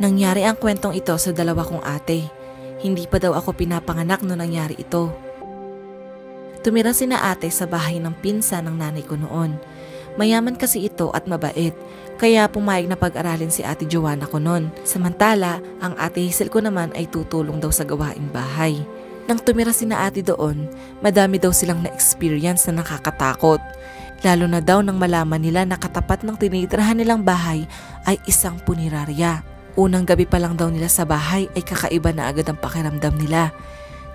Nangyari ang kwentong ito sa dalawa kong ate. Hindi pa daw ako pinapanganak noong nangyari ito. Tumira sina ate sa bahay ng pinsan ng nanay ko noon. Mayaman kasi ito at mabait, kaya pumayag na pag-aralin si ate Joanna ko noon. Samantala, ang ate Hazel ko naman ay tutulong daw sa gawaing bahay. Nang tumira sina ate doon, madami daw silang na-experience na nakakatakot. Lalo na daw nang malaman nila na katapat ng tinitirahan nilang bahay ay isang punerarya. Unang gabi pa lang daw nila sa bahay ay kakaiba na agad ang pakiramdam nila,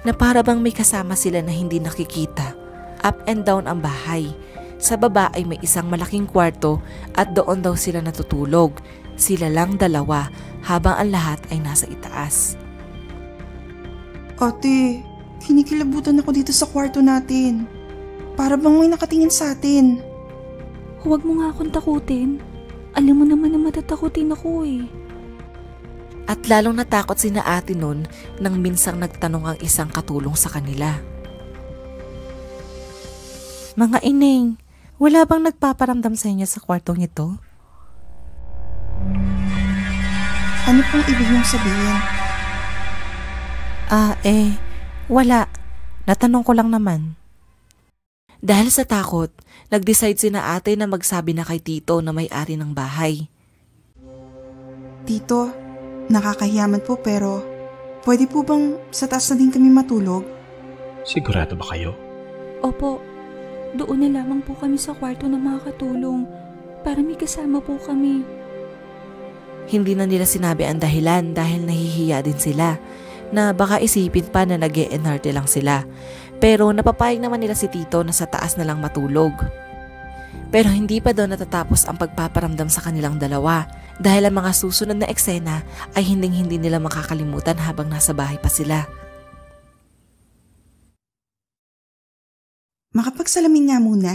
na para bang may kasama sila na hindi nakikita. Up and down ang bahay. Sa baba ay may isang malaking kwarto at doon daw sila natutulog. Sila lang dalawa habang ang lahat ay nasa itaas. Ate, kinikilabutan ako dito sa kwarto natin. Para bang may nakatingin sa atin. Huwag mo nga akong takutin. Alam mo naman na matatakutin ako eh. At lalong natakot sina ate nun nang minsang nagtanong ang isang katulong sa kanila. Mga ineng, wala bang nagpaparamdam sa inyo sa kwartong ito? Ano pong ibig mong sabihin? Wala. Natanong ko lang naman. Dahil sa takot, nag-decide sina ate na magsabi na kay tito na may-ari ng bahay. Tito, nakakahiyaman po pero pwede po bang sa taas na din kami matulog? Sigurado ba kayo? Opo, doon na lamang po kami sa kwarto na makakatulong para may kasama po kami. Hindi na nila sinabi ang dahilan dahil nahihiya din sila na baka isipin pa na nag-e-NRT lang sila. Pero napapayag naman nila si tito na sa taas na lang matulog. Pero hindi pa doon natatapos ang pagpaparamdam sa kanilang dalawa dahil ang mga susunod na eksena ay hinding-hindi nila makakalimutan habang nasa bahay pa sila. Makapagsalamin nga muna.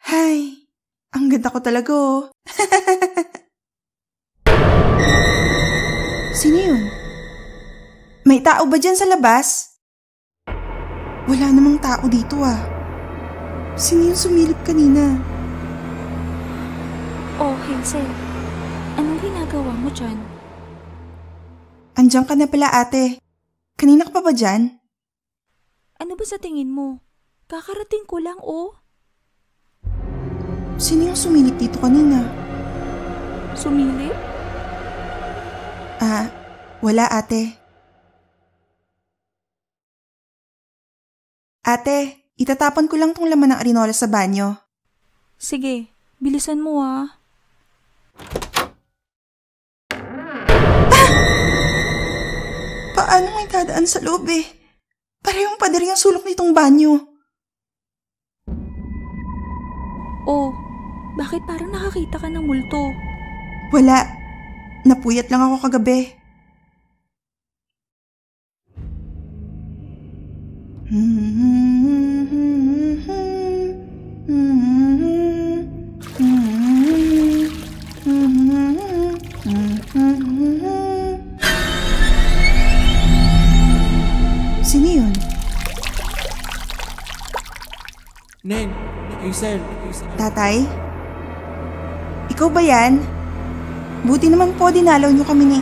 Hay, ang ganda ko talaga oh. Sino yun? May tao ba dyan sa labas? Wala namang tao dito ah. Sino yung sumilip kanina? Oh, Hazel. Anong ginagawa mo dyan? Andiyan ka na pala ate. Kanina ka pa ba dyan? Ano ba sa tingin mo? Kakarating ko lang oh. Sino yung sumilip dito kanina? Sumilip? Wala ate. Ate, itatapon ko lang tong laman ng arinola sa banyo. Sige, bilisan mo ah. Paano may dadaan sa loob eh? Parehong pader yung sulok nitong banyo. Oh, bakit parang nakakita ka ng multo? Wala. Napuyat lang ako kagabi. Sino yun? Neng, Hazel. Tatay? Ikaw ba yan? Buti naman po dinalaw niyo kami ni...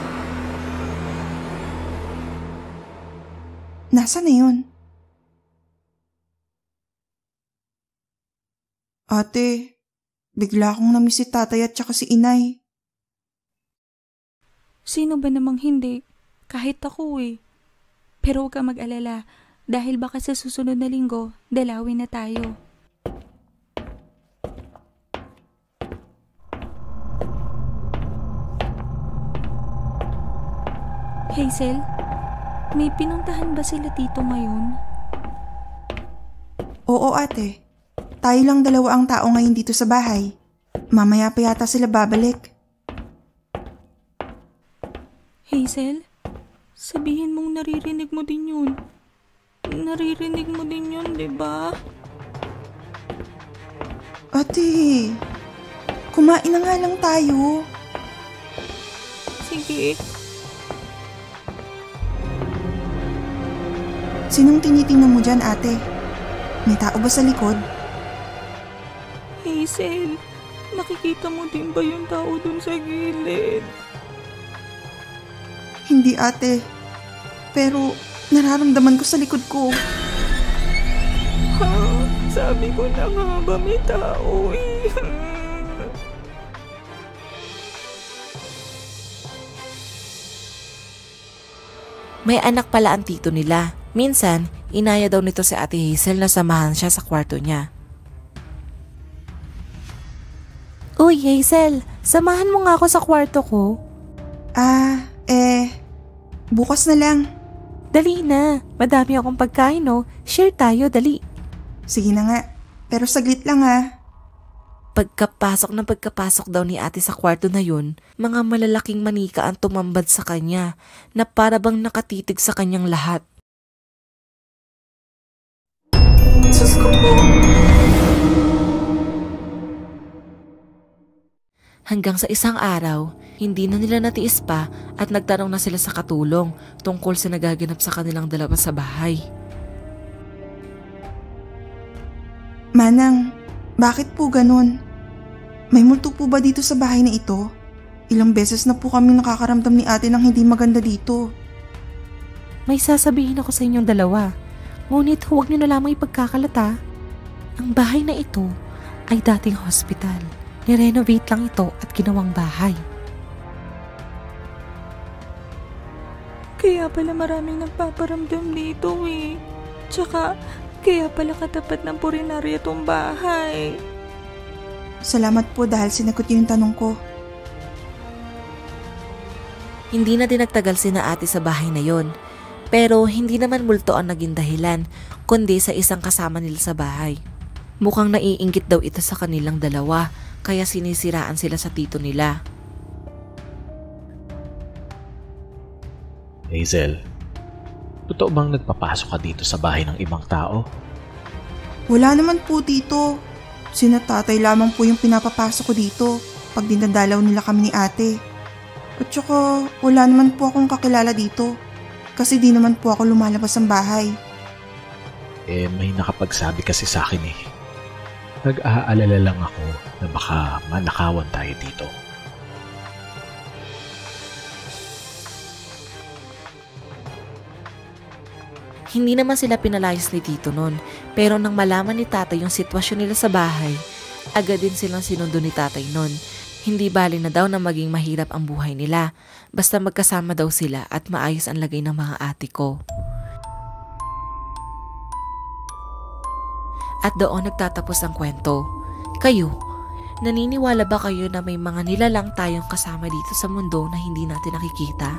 Nasaan na yun? Ate, bigla akong namiss si tatay at saka si inay. Sino ba namang hindi? Kahit ako eh. Pero huwag kang mag-alala dahil baka sa susunod na linggo, dalawin na tayo. Hazel, may pinuntahan ba sila tito ngayon? Oo ate. Tayo lang dalawa ang tao ngayon dito sa bahay. Mamaya pa yata sila babalik. Hazel, sabihin mong naririnig mo din yun. Naririnig mo din yun, diba? Ate, kumain na nga lang tayo. Sige. Sinong tinitingnan mo dyan ate? May tao ba sa likod? Hazel, nakikita mo din ba yung tao dun sa gilid? Hindi ate. Pero nararamdaman ko sa likod ko. Sabi ko na nga ba may tao eh. May anak pala ang tito nila. Minsan, inaya daw nito si Ate Hazel na samahan siya sa kwarto niya. Uy, Hazel, samahan mo nga ako sa kwarto ko. Bukas na lang. Dali na, madami akong pagkain no. Share tayo, dali. Sige na nga, pero saglit lang ha. Pagkapasok daw ni ate sa kwarto na yun, mga malalaking manika ang tumambad sa kanya na para bang nakatitig sa kanyang lahat. Diyos ko po. Hanggang sa isang araw, hindi na nila natiis pa at nagtanong na sila sa katulong tungkol sa nagaganap sa kanilang dalawa sa bahay. Manang, bakit po ganun? May multo po ba dito sa bahay na ito? Ilang beses na po kami nakakaramdam ni ate ng hindi maganda dito. May sasabihin ako sa inyong dalawa, ngunit huwag niyo na lamang ipagkakalata. Ang bahay na ito ay dating hospital. Nirenovate lang ito at ginawang bahay. Kaya pala maraming nagpaparamdam dito eh. Tsaka, kaya pala katapat ng purinaryo itong bahay. Salamat po dahil sinagot niyo yung tanong ko. Hindi na din nagtagal sina ate sa bahay na yon. Pero hindi naman multo ang naging dahilan, kundi sa isang kasama nila sa bahay. Mukhang naiinggit daw ito sa kanilang dalawa, kaya sinisiraan sila sa tito nila. Hazel, totoo bang nagpapasok ka dito sa bahay ng ibang tao? Wala naman po tito. Sina tatay lamang po yung pinapapasok ko dito pag dinadalaw nila kami ni ate. At saka wala naman po akong kakilala dito kasi di naman po ako lumalabas ng bahay. May nakapagsabi kasi sa akin eh. Nag-aalala lang ako na baka manakawan tayo dito. Hindi naman sila pinalayas ni tito nun, pero nang malaman ni tatay yung sitwasyon nila sa bahay, agad din silang sinundo ni tatay nun. Hindi bali na daw na maging mahirap ang buhay nila, basta magkasama daw sila at maayos ang lagay ng mga ate ko. At doon nagtatapos ang kwento. Kayo, naniniwala ba kayo na may mga nilalang tayong kasama dito sa mundo na hindi natin nakikita?